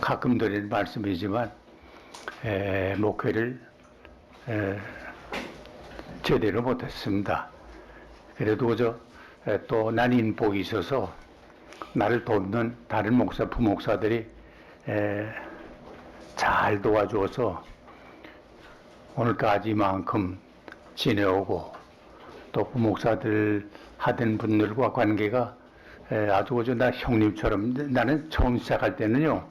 가끔 드리는 말씀이지만 목회를 제대로 못했습니다. 그래도 또 난인복이 있어서 나를 돕는 다른 목사, 부목사들이 잘 도와주어서 오늘까지만큼 지내오고 또 부목사들 하던 분들과 관계가 아주 나 형님처럼. 나는 처음 시작할 때는요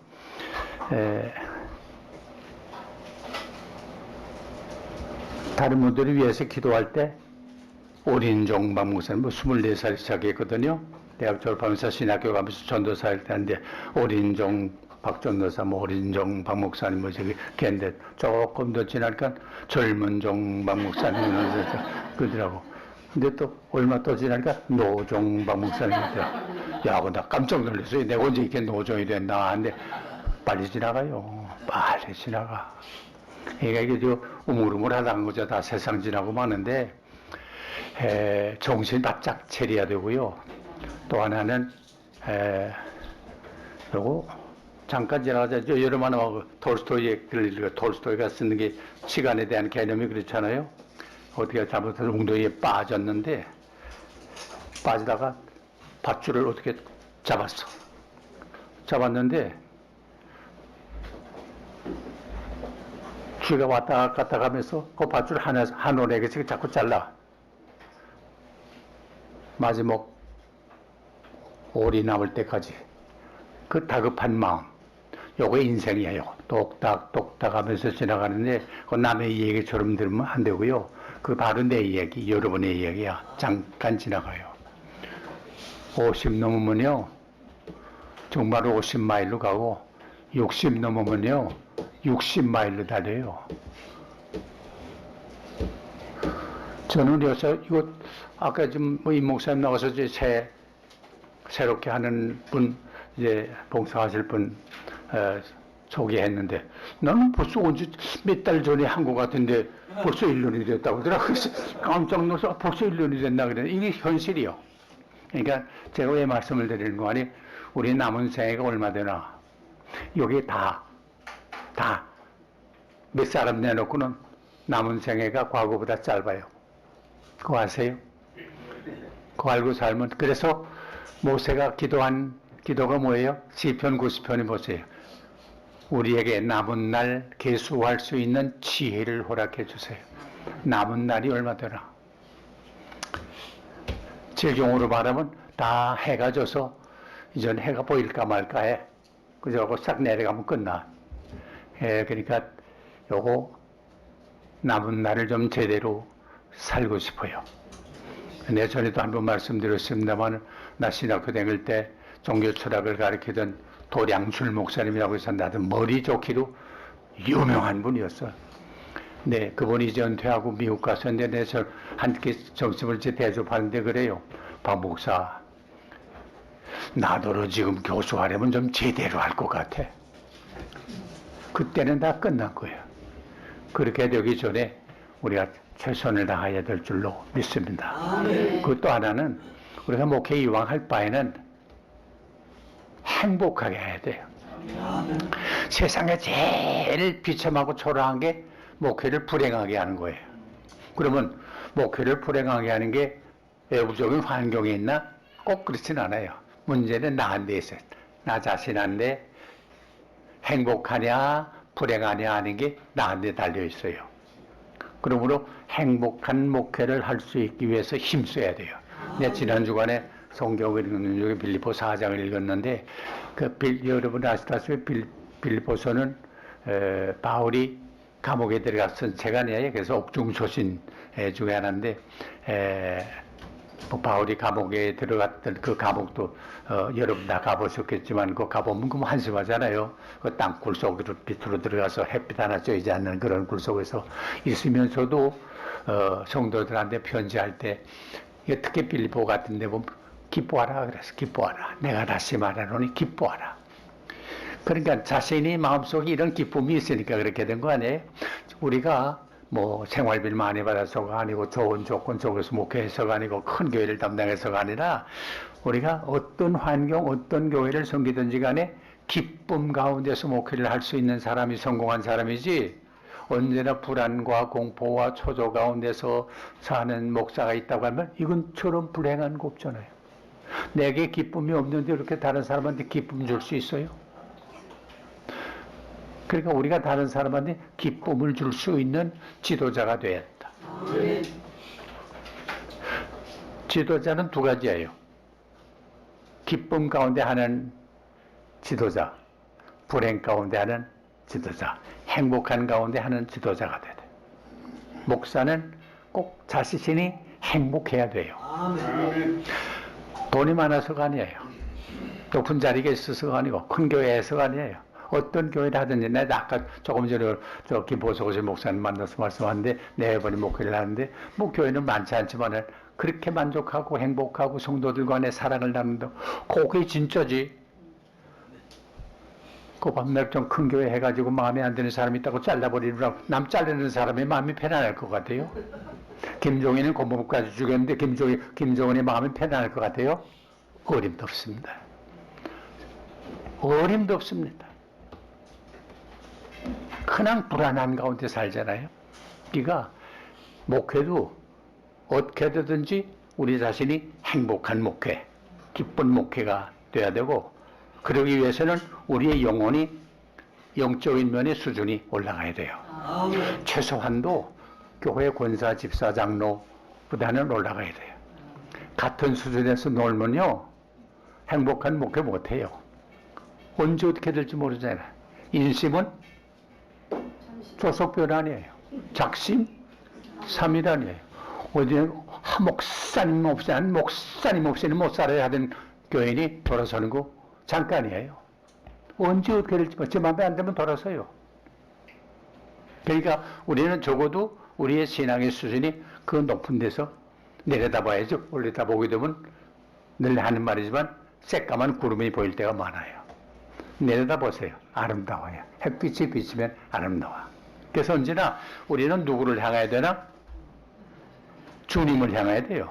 다른 분들을 위해서 기도할 때 오린종 박목사님 24살 시작했거든요. 대학 졸업하면서 신학교 가면서 전도사 할 때인데 오린종 박전도사, 오린종 박목사님 저기 걔인데 조금 더 지나니까 젊은 종 박목사님 그러더라고. 근데 또 얼마 또 지나니까 노종 박목사님이더라고. 야, 나 깜짝 놀랐어요. 내가 언제 이렇게 노종이 됐나. 근데 빨리 지나가요. 빨리 지나가. 그러니까 이게 우물우물하다는 거죠. 다 세상 지나고 마는데 정신 바짝 차려야 되고요. 또 하나는 그리고 잠깐 지나가자. 여름 하나 톨스토이의 글을 톨스토이가 쓰는 게 시간에 대한 개념이 그렇잖아요. 어떻게 잘못해서 웅덩이에 빠졌는데 빠지다가 밧줄을 어떻게 잡았는데 쥐가 왔다 갔다 가면서 그 밧줄 한 올에게서 자꾸 잘라. 마지막 올이 남을 때까지 그 다급한 마음, 요거 인생이에요. 똑딱똑딱 하면서 지나가는데 그 남의 얘기처럼 들으면 안 되고요. 그 바로 내 얘기, 여러분의 얘기야. 잠깐 지나가요. 50 넘으면요 정말 50마일로 가고 60 넘으면요 60마일로 달려요. 저는 요새 이거 아까 지금 이 목사님 나가서 이제 새롭게 하는 분 이제 봉사하실 분 소개했는데 나는 벌써 언제 몇 달 전에 한 것 같은데 벌써 1년이 됐다고 그러더라고요. 그래서 깜짝 놀라서 벌써 1년이 됐나 그래. 이게 현실이요. 그러니까 제가 왜 말씀을 드리는 거 아니, 우리 남은 생애가 얼마 되나. 여기 다 몇 사람 내놓고는 남은 생애가 과거보다 짧아요. 그거 아세요? 그거 알고 살면. 그래서 모세가 기도한 기도가 뭐예요? 시편 90편에 보세요. 우리에게 남은 날 계수할 수 있는 지혜를 허락해 주세요. 남은 날이 얼마 되나. 질경으로 말하면 다 해가 져서 이전 해가 보일까 말까 해. 그저 싹 내려가면 끝나. 그러니까 요거 남은 날을 좀 제대로 살고 싶어요. 내 전에도 한번 말씀드렸습니다만, 나 신학교 다닐 때 종교 철학을 가르치던 도량술 목사님이라고 해서 나도 머리 좋기로 유명한 분이었어. 네, 그분이 이제 은퇴하고 미국 갔었는데 내가 한끼 점심을 대접하는데 그래요. 박 목사, 나더러 지금 교수하려면 좀 제대로 할 것 같아. 그때는 다 끝난 거예요. 그렇게 되기 전에 우리가 최선을 다해야 될 줄로 믿습니다. 그것도 하나는 우리가 목회 이왕 할 바에는 행복하게 해야 돼요. 세상에 제일 비참하고 초라한 게 목회를 불행하게 하는 거예요. 그러면 목회를 불행하게 하는 게 외부적인 환경에 있나? 꼭 그렇진 않아요. 문제는 나한테 있어요. 나 자신한테 행복하냐 불행하냐 하는 게 나한테 달려 있어요. 그러므로 행복한 목회를 할 수 있기 위해서 힘써야 돼요. 내가 지난 주간에 성경을 읽는 중에 빌립보 4장을 읽었는데 여러분 아시다시피 빌립보서는 바울이 감옥에 들어갔던 세간이에요. 그래서 옥중소신 중에 하나인데 바울이 감옥에 들어갔던 그 감옥도 여러분 다 가보셨겠지만 그 가보면 그 한심하잖아요. 그 땅굴 속으로 밑으로 들어가서 햇빛 하나 쬐지 않는 그런 굴 속에서 있으면서도 성도들한테 편지할 때 특히 빌립보 같은 데 보면 기뻐하라 그래서 기뻐하라. 내가 다시 말하노니 기뻐하라. 그러니까 자신이 마음속에 이런 기쁨이 있으니까 그렇게 된 거 아니에요? 우리가 뭐 생활비를 많이 받아서가 아니고 좋은 조건 속에서 목회해서가 아니고 큰 교회를 담당해서가 아니라 우리가 어떤 환경, 어떤 교회를 섬기든지 간에 기쁨 가운데서 목회를 할 수 있는 사람이 성공한 사람이지, 언제나 불안과 공포와 초조 가운데서 사는 목사가 있다고 하면 이건 저런 불행한 거 없잖아요. 내게 기쁨이 없는데 이렇게 다른 사람한테 기쁨 줄 수 있어요? 그러니까 우리가 다른 사람한테 기쁨을 줄 수 있는 지도자가 되어야 한다. 지도자는 두 가지예요. 기쁨 가운데 하는 지도자, 불행 가운데 하는 지도자, 행복한 가운데 하는 지도자가 돼야 돼. 목사는 꼭 자신이 행복해야 돼요. 돈이 많아서가 아니에요. 높은 자리에 있어서가 아니고, 큰 교회에서가 아니에요. 어떤 교회를 하든지, 내가 아까 조금 전에 저 김보석오신 목사님 만나서 말씀하는데, 매번 목회를 하는데, 뭐 교회는 많지 않지만은 그렇게 만족하고 행복하고 성도들 간의 사랑을 나눈다. 그게 진짜지. 그 밤낮 좀 큰 교회 해가지고 마음에 안 드는 사람이 있다고 잘라버리느라고 남 자르는 사람의 마음이 편안할 것 같아요. 김종인은 고목까지 죽였는데 김종인의 마음이 편안할 것 같아요. 어림도 없습니다. 어림도 없습니다. 그냥 불안한 가운데 살잖아요. 우리가 목회도 어떻게 되든지 우리 자신이 행복한 목회, 기쁜 목회가 돼야 되고, 그러기 위해서는 우리의 영혼이 영적인 면의 수준이 올라가야 돼요. 최소한도 교회 권사, 집사, 장로보다는 올라가야 돼요. 같은 수준에서 놀면요, 행복한 목회 못해요. 언제 어떻게 될지 모르잖아요. 인심은 조석변 아니에요. 작심, 삼일 아니에요. 어디 목사님 없이는 못 살아야 하던 교인이 돌아서는 거 잠깐이에요. 언제 어떻게 될지 제 마음에 안 들면 돌아서요. 그러니까 우리는 적어도 우리의 신앙의 수준이 그 높은 데서 내려다봐야죠. 올려다보게 되면 늘 하는 말이지만 새까만 구름이 보일 때가 많아요. 내려다보세요. 아름다워요. 햇빛이 비치면 아름다워. 그래서 언제나 우리는 누구를 향해야 되나? 주님을 향해야 돼요.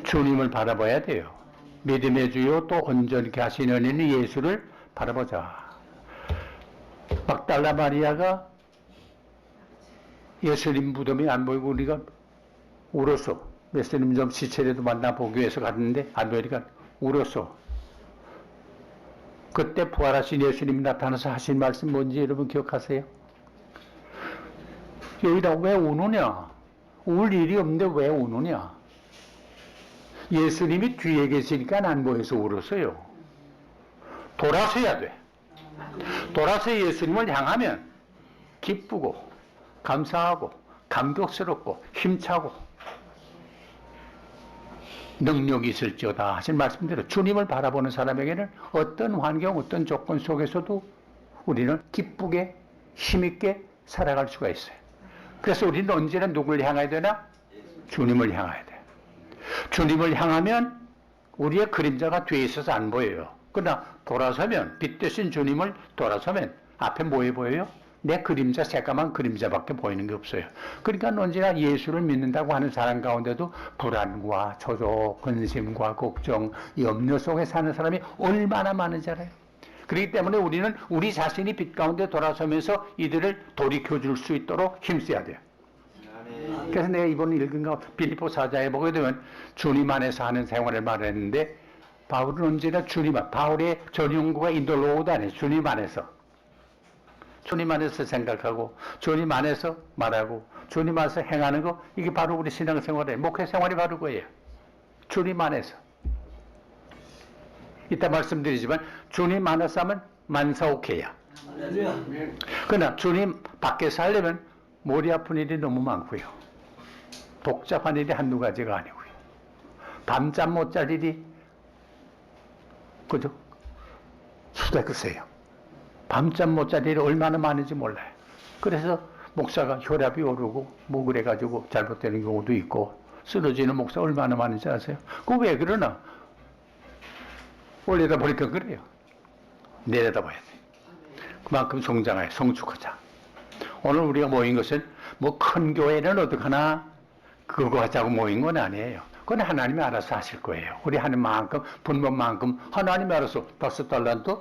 주님을 바라봐야 돼요. 믿음의 주요 또 온전케 하시는 이는 예수를 바라보자. 막달라 마리아가 예수님 무덤이 안 보이고 우리가 울었어. 예수님 좀 시체라도 만나보기 위해서 갔는데 안 보이니까 울었어. 그때 부활하신 예수님이 나타나서 하신 말씀 뭔지 여러분 기억하세요? 여기다 왜 우느냐? 울 일이 없는데 왜 우느냐? 예수님이 뒤에 계시니까 안 보여서 울었어요. 돌아서야 돼. 돌아서 예수님을 향하면 기쁘고 감사하고 감격스럽고 힘차고 능력이 있을지어다 하신 말씀대로 주님을 바라보는 사람에게는 어떤 환경, 어떤 조건 속에서도 우리는 기쁘게 힘있게 살아갈 수가 있어요. 그래서 우리는 언제나 누구를 향해야 되나? 주님을 향해야 돼. 주님을 향하면 우리의 그림자가 뒤에 있어서 안 보여요. 그러나 돌아서면, 빛 대신 주님을 돌아서면 앞에 뭐해 보여요? 내 그림자, 새까만 그림자밖에 보이는 게 없어요. 그러니까 언제나 예수를 믿는다고 하는 사람 가운데도 불안과 초조, 근심과 걱정, 염려 속에 사는 사람이 얼마나 많은지 알아요. 그렇기 때문에 우리는 우리 자신이 빛 가운데 돌아서면서 이들을 돌이켜줄 수 있도록 힘써야 돼요. 그래서 내가 이번 읽은 거 빌립보 4장에 보게 되면 주님 안에서 하는 생활을 말했는데, 바울은 언제나 바울의 전용구가 인돌로우도 아니에요. 주님 안에서 생각하고 주님 안에서 말하고 주님 안에서 행하는 거, 이게 바로 우리 신앙생활이에요. 목회생활이 바로 그거예요. 주님 안에서. 이따 말씀드리지만 주님 안에서 하면 만사오케야. 그러나 주님 밖에서 하려면 머리 아픈 일이 너무 많고요. 복잡한 일이 한두 가지가 아니고요. 밤잠 못 잘 일이 그죠? 수백세요. 밤잠 못 잘 일이 얼마나 많은지 몰라요. 그래서 목사가 혈압이 오르고 뭐 그래가지고 잘못되는 경우도 있고 쓰러지는 목사 얼마나 많은지 아세요? 그거 왜 그러나? 올려다 보니까 그래요. 내려다 봐야 돼. 그만큼 성장하여 성축하자. 오늘 우리가 모인 것은 뭐 큰 교회는 어떡하나 그거 하자고 모인 건 아니에요. 그건 하나님이 알아서 하실 거예요. 우리 하는 만큼, 분모만큼 하나님이 알아서 $5달란트,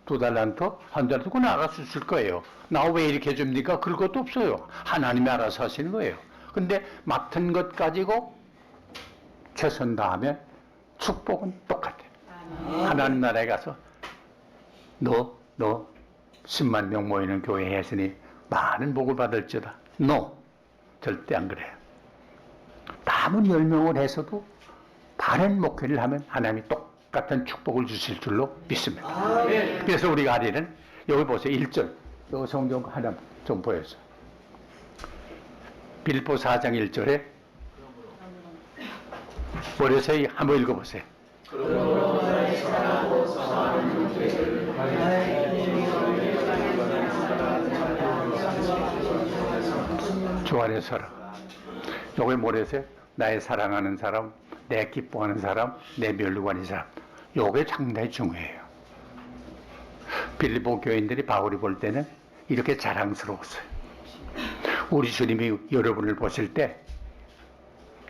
2달란트, 한 달란트 그건 알아서 줄 거예요. 나 왜 이렇게 줍니까? 그럴 것도 없어요. 하나님이 알아서 하시는 거예요. 근데 맡은 것 가지고 최선 다하면 축복은 똑같아요. 하나님 나라에 가서 너 10만 명 모이는 교회 했으니 많은 복을 받을지다. 절대 안 그래요. 남은 10명을 해서도 바른 목회를 하면 하나님이 똑같은 축복을 주실 줄로 믿습니다. 그래서 우리가 할 일은 여기 보세요. 1절. 요 성경 하나 좀 보여줘요. 빌립보 4장 1절에 뭐래서 한번 읽어보세요. 주 안에 서라. 요게 뭐래서요? 나의 사랑하는 사람, 내 기뻐하는 사람, 내 멸류관인 사람. 요게 상당히 중요해요. 빌립보 교인들이 바울이 볼 때는 이렇게 자랑스러웠어요. 우리 주님이 여러분을 보실 때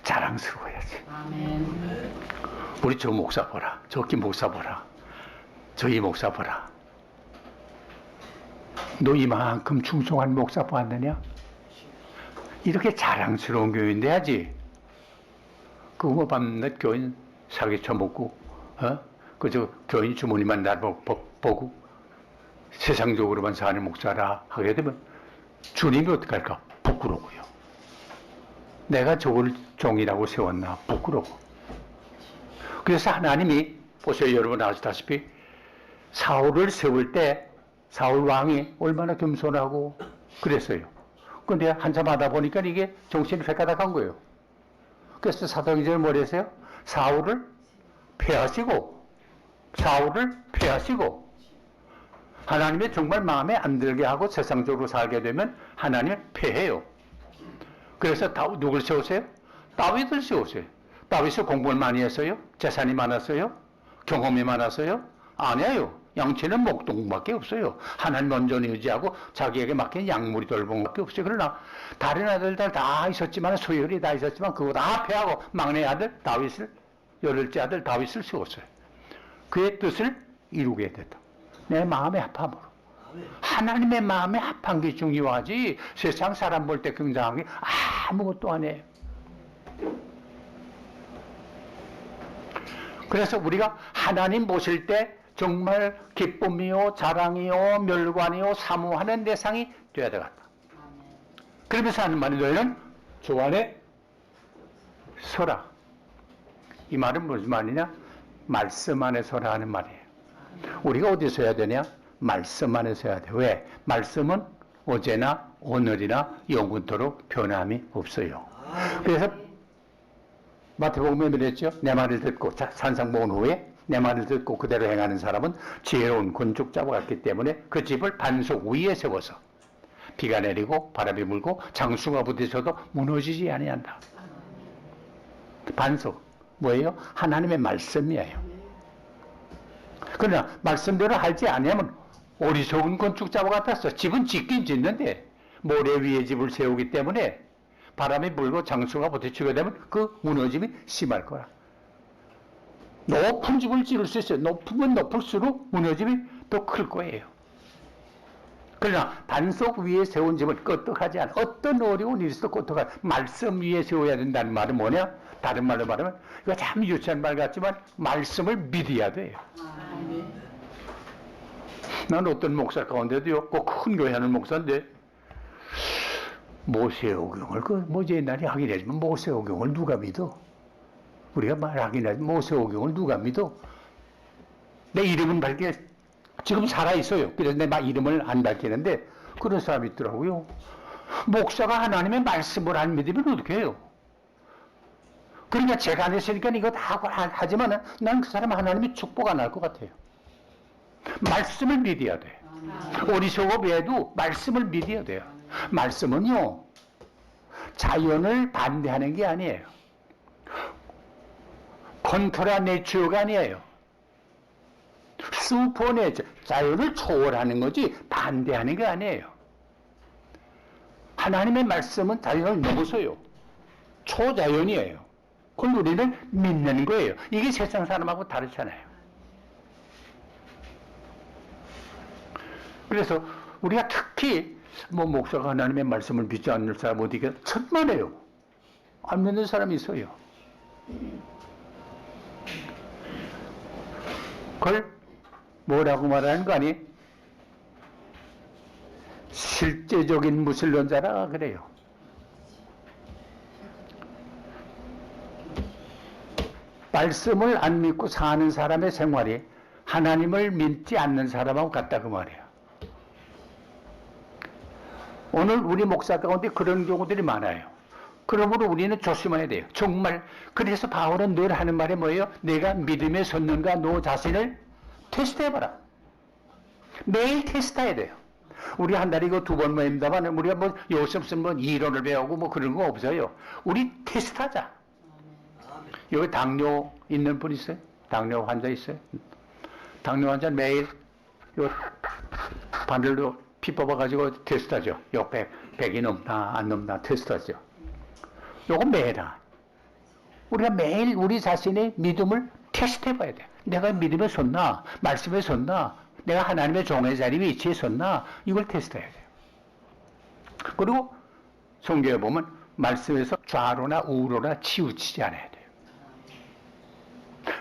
자랑스러워야지. 아멘. 우리 저 목사 보라. 저기 목사 보라. 저희 목사 보라. 너 이만큼 충성한 목사 보았느냐? 이렇게 자랑스러운 교인 돼야지. 그거 뭐 밤낮 교인 사기 쳐먹고, 그저 교인 주머니만 날 보고 세상적으로만 사는 목사라 하게 되면 주님이 어떡할까? 부끄러워요. 내가 저걸 종이라고 세웠나? 부끄러워. 그래서 하나님이 보세요. 여러분 아시다시피 사울을 세울 때 사울 왕이 얼마나 겸손하고 그랬어요. 근데 한참 하다 보니까 이게 정신이 획가닥한 거예요. 그래서 사도행전에 뭐라 했어요? 사울을 폐하시고 하나님의 정말 마음에 안 들게 하고 세상적으로 살게 되면 하나님을 폐해요. 그래서 누굴 세우세요? 다윗을 세우세요. 다윗이 공부를 많이 했어요? 재산이 많았어요? 경험이 많았어요? 아니에요. 양치는 목동밖에 없어요. 하나님 온전히 의지하고 자기에게 맡긴 양무리 돌본 밖에 없어요. 그러나 다른 아들들 다 있었지만 소열이 다 있었지만 그거 다 패하고 막내 아들 다윗을 열흘째 아들 다윗을 세웠어요. 그의 뜻을 이루게 됐다. 내 마음의 합함으로. 하나님의 마음에 합한 게 중요하지 세상 사람 볼 때 굉장한 게 아무것도 안 해요. 그래서 우리가 하나님 보실 때 정말 기쁨이요 자랑이요 멸관이요 사모하는 대상이 되어야 되겠다. 그러면서 하는 말이 너희는 주 안에 서라. 이 말은 무슨 말이냐? 말씀 안에 서라 하는 말이에요. 우리가 어디서 해야 되냐? 말씀 안에서 해야 돼. 왜? 말씀은 어제나 오늘이나 영원토록 변함이 없어요. 그래서 마태복음에 그랬죠. 내 말을 듣고 산상 본 후에 내 말을 듣고 그대로 행하는 사람은 지혜로운 건축자와 같기 때문에 그 집을 반석 위에 세워서 비가 내리고 바람이 불고 장수가 부딪혀도 무너지지 아니한다. 반석 뭐예요? 하나님의 말씀이에요. 그러나 말씀대로 하지 아니하면 어리석은 건축자와 같았어. 집은 짓긴 짓는데 모래 위에 집을 세우기 때문에 바람이 불고 장수가 부딪히게 되면 그 무너짐이 심할 거라. 높은 집을 지을 수 있어요. 높으면 높을수록 무너짐이 더 클 거예요. 그러나 반석 위에 세운 집은 끄떡하지 않아. 어떤 어려운 일이 있어도 끄떡하지 않아. 말씀 위에 세워야 된다는 말은 뭐냐? 다른 말로 말하면 이거 참 유치한 말 같지만 말씀을 믿어야 돼요. 난 어떤 목사 가운데도요. 꼭 큰 교회 하는 목사인데 모세오경을 옛날에 하긴 했지만 모세오경을 누가 믿어? 우리가 말하긴 하지만 모세오경을 누가 믿어? 내 이름은 밝게 지금 살아있어요. 그래서 내 이름을 안 밝히는데 그런 사람이 있더라고요. 목사가 하나님의 말씀을 안 믿으면 어떻게 해요? 그러니까 제가 안 했으니까 이거 다 하지만 난 그 사람 하나님의 축복 안 할 것 같아요. 말씀을 믿어야 돼. 어리석어 외에도 말씀을 믿어야 돼요. 말씀은요 자연을 반대하는 게 아니에요. 컨트라 네처가 아니에요. 슈퍼 네처, 자연을 초월하는 거지 반대하는 게 아니에요. 하나님의 말씀은 자연을 넘어서요. 초자연이에요. 그걸 우리는 믿는 거예요. 이게 세상 사람하고 다르잖아요. 그래서 우리가 특히 뭐 목사가 하나님의 말씀을 믿지 않는 사람 어디가 천만에요. 안 믿는 사람이 있어요. 그걸 뭐라고 말하는 거 아니? 실제적인 무신론자라 그래요. 말씀을 안 믿고 사는 사람의 생활이 하나님을 믿지 않는 사람하고 같다 그 말이에요. 오늘 우리 목사 가운데 그런 경우들이 많아요. 그러므로 우리는 조심해야 돼요. 정말 그래서 바울은 늘 하는 말이 뭐예요? 내가 믿음에 섰는가 너 자신을 테스트해봐라. 매일 테스트해야 돼요. 우리 한 달에 이거 2번 모입니다만 우리가 뭐 요새 무슨 뭐 이론을 배우고 뭐 그런 거 없어요. 우리 테스트하자. 여기 당뇨 있는 분 있어요? 당뇨 환자 있어요? 당뇨 환자 매일 요 바늘로 피 뽑아가지고 테스트하죠. 요 100이 넘나 안 넘나 테스트하죠. 요거 매일 우리가 매일 우리 자신의 믿음을 테스트해봐야 돼. 내가 믿음에 섰나? 말씀에 섰나? 내가 하나님의 종의 자리 위치에 섰나? 이걸 테스트해야 돼요. 그리고 성경에 보면 말씀에서 좌로나 우로나 치우치지 않아야 돼요.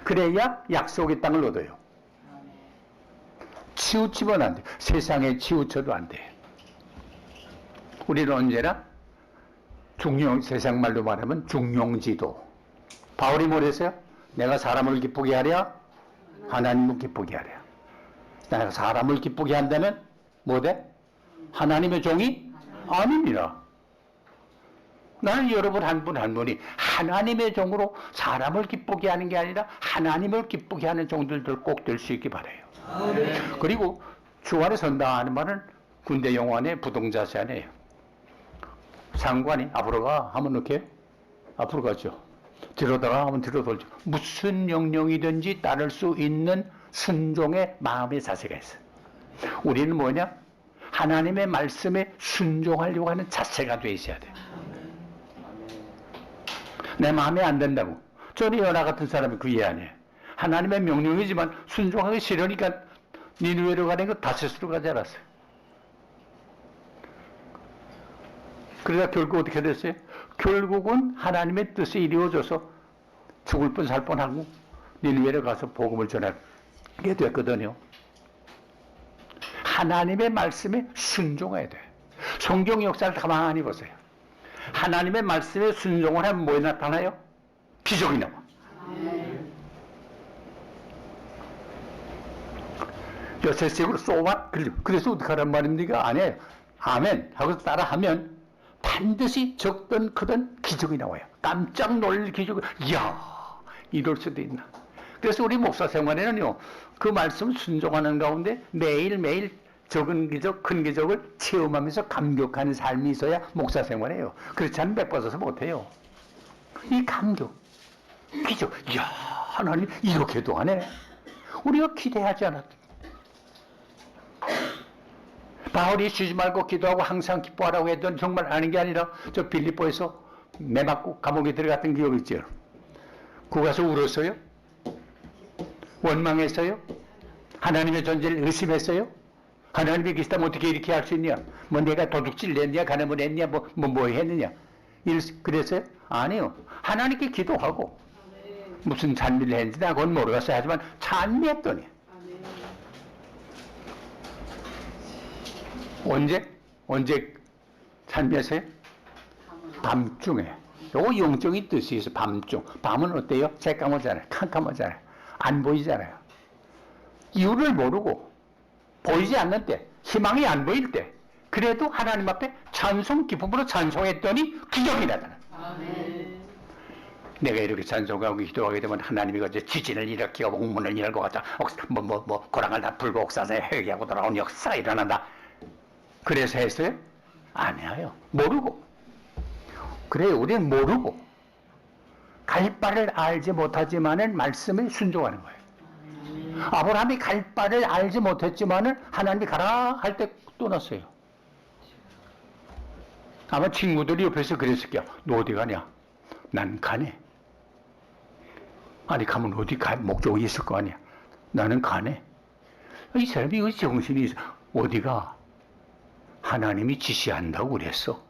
그래야 약속의 땅을 얻어요. 치우치면 안 돼. 세상에 치우쳐도 안 돼. 우리는 언제나 세상 말로 말하면 중용지도. 바울이 뭐랬어요? 내가 사람을 기쁘게 하랴? 하나님을 기쁘게 하랴. 내가 사람을 기쁘게 한다면 뭐 돼? 하나님의 종이 아닙니다. 나는 여러분 한 분 한 분이 하나님의 종으로 사람을 기쁘게 하는 게 아니라 하나님을 기쁘게 하는 종들들 꼭 될 수 있기 바라요. 그리고 주 안에 선다 하는 말은 군대 용어네 부동자세 아니에요. 상관이 앞으로 가 하면 이렇게 앞으로 가죠. 뒤로 돌아 하면 뒤로 돌죠. 무슨 명령이든지 따를 수 있는 순종의 마음의 자세가 있어요. 우리는 뭐냐? 하나님의 말씀에 순종하려고 하는 자세가 돼 있어야 돼요. 내 마음에 안 된다고. 저는 연하 같은 사람이 그 이해 안 해요. 하나님의 명령이지만 순종하기 싫으니까 니느웨로 가는 거 다시스로 가지 않았어요. 그러다 결국 어떻게 됐어요? 결국은 하나님의 뜻이 이루어져서 죽을 뻔 살 뻔하고 니느웨로 가서 복음을 전하게 됐거든요. 하나님의 말씀에 순종해야 돼. 성경 역사를 가만히 보세요. 하나님의 말씀에 순종을 하면 뭐에 나타나요? 기적이 나와. 여세식으로 쏘아 그래서 어떻게 하란 말입니까? 안 해요. 아멘 하고 따라하면 반드시 적든 크든 기적이 나와요. 깜짝 놀랄 기적이. 이야 이럴 수도 있나. 그래서 우리 목사 생활에는요 그 말씀 순종하는 가운데 매일매일 적은 기적 큰 기적을 체험하면서 감격하는 삶이 있어야 목사 생활이에요. 그렇지 않으면 뺏어서 못해요. 이 감격 기적. 이야 하나님 이렇게도 하네. 우리가 기대하지 않았던. 바울이 쉬지 말고 기도하고 항상 기뻐하라고 했던 정말 아는 게 아니라 저 빌립보에서 매 맞고 감옥에 들어갔던 기억 있죠. 그 가서 울었어요? 원망했어요? 하나님의 존재를 의심했어요? 하나님이 계시다면 어떻게 이렇게 할 수 있냐? 뭐 내가 도둑질 냈냐? 가늠을 했냐? 뭐 했느냐? 그랬어요? 아니요. 하나님께 기도하고 무슨 찬미를 했는지 나 그건 모르겠어요. 하지만 찬미했더니 언제 찬미했어요? 밤중에. 요거 영적인 뜻이 있어요. 밤중. 밤은 어때요? 새까맣잖아요. 캄캄하잖아요. 안 보이잖아요. 이유를 모르고 보이지 않는 때, 희망이 안 보일 때, 그래도 하나님 앞에 찬송 기쁨으로 찬송했더니 기적이 나타나. 내가 이렇게 찬송하고 기도하게 되면 하나님이 어제 지진을 일으키고 옥문을 열고 가자 고랑을 다 풀고 옥사에 회개하고 돌아온 역사가 일어난다. 그래서 했어요? 아니에요. 모르고. 그래요. 우리는 모르고 갈 바를 알지 못하지만은 말씀에 순종하는 거예요. 아브라함이 갈 바를 알지 못했지만은 하나님이 가라 할 때 떠났어요. 아마 친구들이 옆에서 그랬을 거야. 너 어디 가냐? 난 가네. 아니 가면 어디 갈 목적이 있을 거 아니야. 나는 가네. 이 사람이 정신이 있어. 어디가 하나님이 지시한다고 그랬어.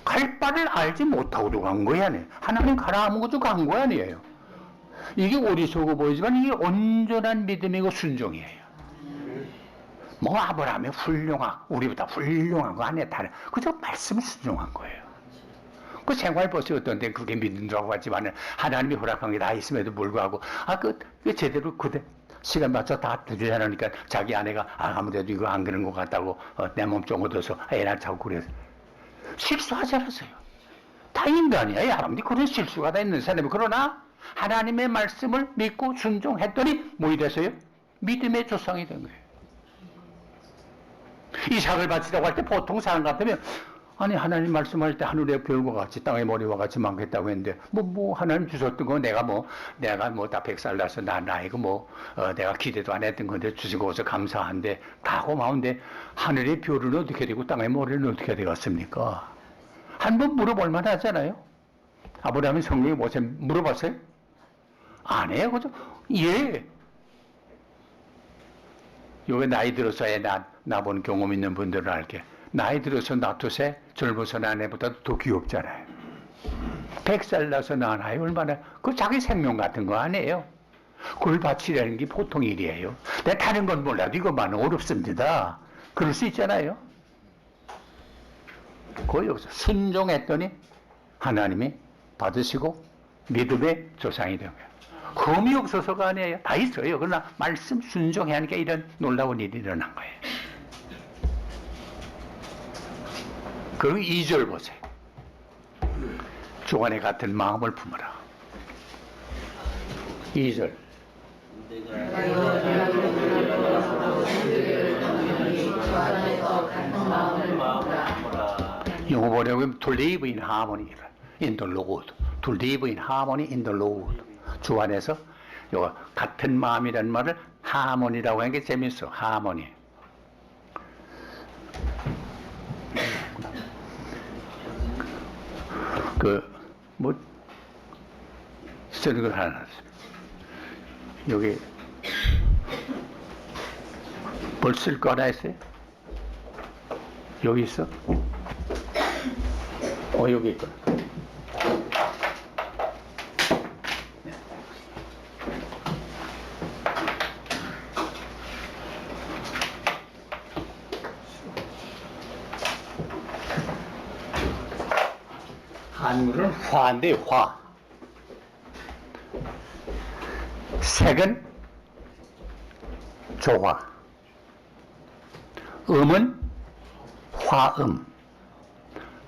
갈 바를 알지 못하고도 간 거야. 하나님 가라 하면 그저 간 거 아니에요. 이게 어리석어 보이지만 이게 온전한 믿음이고 순종이에요. 뭐 아브라함이 우리보다 훌륭한 거 아니야. 다른 그저 말씀을 순종한 거예요. 그 생활 버스 어떤데 그게 믿는다고 하지만 하나님이 허락한 게 다 있음에도 불구하고 그 제대로 그대 시간 맞춰 다 주지 않으니까 자기 아내가 아무래도 이거 안 그런 것 같다고 내 몸 좀 얻어서 애날 자고 그래서 실수하지 않았어요. 다 인간이야. 여러분들이 그런 실수가 다 있는 사람이. 그러나 하나님의 말씀을 믿고 순종했더니 뭐이 됐어요? 믿음의 조상이 된 거예요. 이삭을 바치라고 할 때 보통 사람 같으면 아니 하나님 말씀할 때 하늘의 별과 같이 땅의 머리와 같이 많겠다고 했는데 뭐 하나님 주셨던 거 내가 다 100살 나서 나이고 내가 기대도 안 했던 건데 주신 거서 감사한데 다 고마운데 하늘의 별은 어떻게 되고 땅의 머리는 어떻게 되겠습니까? 한번 물어볼 만하잖아요. 아브라함이 성경에 뭐지 물어봤어요? 안 해요, 그죠? 예. 요게 나이 들어서야 나본 경험 있는 분들은 알게. 나이 들어서 낳두세 젊어서 낳은 애보다 더 귀엽잖아요. 100살 나서 낳은 아이 얼마나 그 자기 생명 같은 거 아니에요. 그걸 바치려는 게 보통 일이에요. 내가 다른 건 몰라도 이것만은 어렵습니다. 그럴 수 있잖아요. 그 여기서 순종했더니 하나님이 받으시고 믿음의 조상이 된 거예요. 흠이 없어서가 아니에요. 다 있어요. 그러나 말씀 순종해야 하니까 이런 놀라운 일이 일어난 거예요. 그리고 2절 보세요. 주간에 같은 마음을 품어라. 2절. 영어 번역은 to live in harmony in the Lord. To live in harmony in the Lord. 주 안에서 요 같은 마음이라는 말을 하모니라고 하는 게 재밌어. 하모니. 쓰는 걸 하나 놨어요. 여기 뭘 쓸 거 하나 있어요? 여기 있어? 여기 있구나. 한글은 화인데 화. 색은 조화. 음은 화음.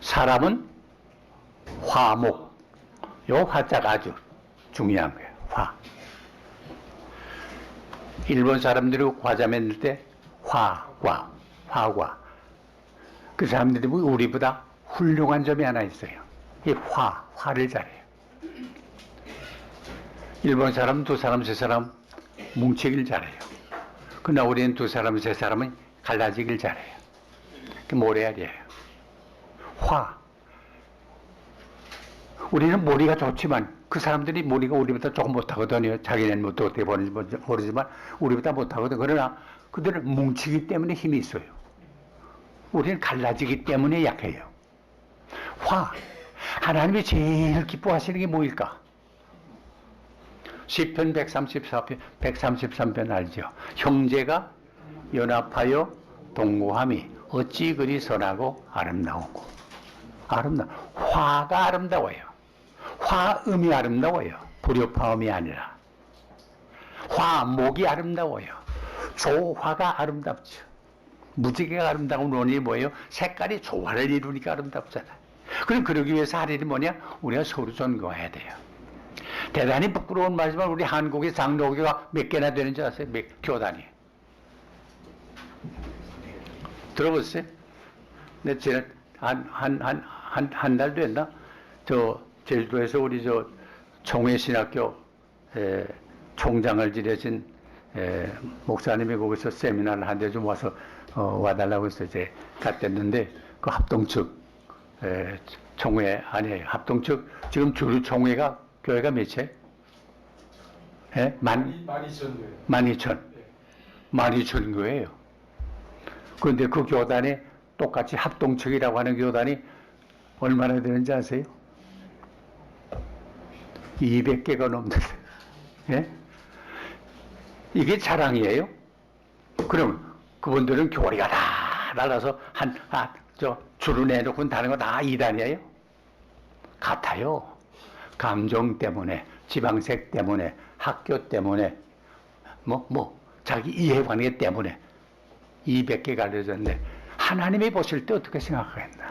사람은 화목. 요 화자가 아주 중요한 거예요. 화. 일본 사람들이 과자 만들 때 화과. 그 사람들이 우리보다 훌륭한 점이 하나 있어요. 이 화를 잘해요. 일본 사람, 두 사람, 세 사람 뭉치길 잘해요. 그러나 우리는 두 사람, 세 사람은 갈라지길 잘해요. 그 모래알이에요. 화. 우리는 머리가 좋지만 그 사람들이 머리가 우리보다 조금 못하거든요. 자기는 어떻게 보는지 모르지만 우리보다 못하거든. 그러나 그들은 뭉치기 때문에 힘이 있어요. 우리는 갈라지기 때문에 약해요. 화. 하나님이 제일 기뻐하시는 게 뭐일까? 시편 134편, 133편 알죠? 형제가 연합하여 동거함이 어찌 그리 선하고 아름다우고. 화가 아름다워요. 화음이 아름다워요. 불협화음이 아니라. 화목이 아름다워요. 조화가 아름답죠. 무지개가 아름다운 원인이 뭐예요? 색깔이 조화를 이루니까 아름답잖아요. 그럼 그러기 위해서 할 일이 뭐냐? 우리가 서로 존경해야 돼요. 대단히 부끄러운 말이지만 우리 한국의 장로교가 몇 개나 되는지 아세요? 교단이. 들어보세요. 내 지난 한 달 됐나? 제주도에서 우리 총회신학교 총장을 지내신 목사님이 거기서 세미나를 한 대 좀 와서 와달라고 해서 이제 갔댔는데 그 합동측 총회 아니에요. 합동측 지금 주류 총회가 교회가 몇이에요? 12,000교회요. 12,000교회예요. 그런데 그 교단에 똑같이 합동측이라고 하는 교단이 얼마나 되는지 아세요? 200개가 넘는데. 예? 이게 자랑이에요? 그럼 그분들은 교리가 다 달라서 줄을 내놓고 다른 거 다 이단이에요? 같아요. 감정 때문에, 지방색 때문에, 학교 때문에, 자기 이해관계 때문에 200개 갈려졌네. 하나님이 보실 때 어떻게 생각하겠나?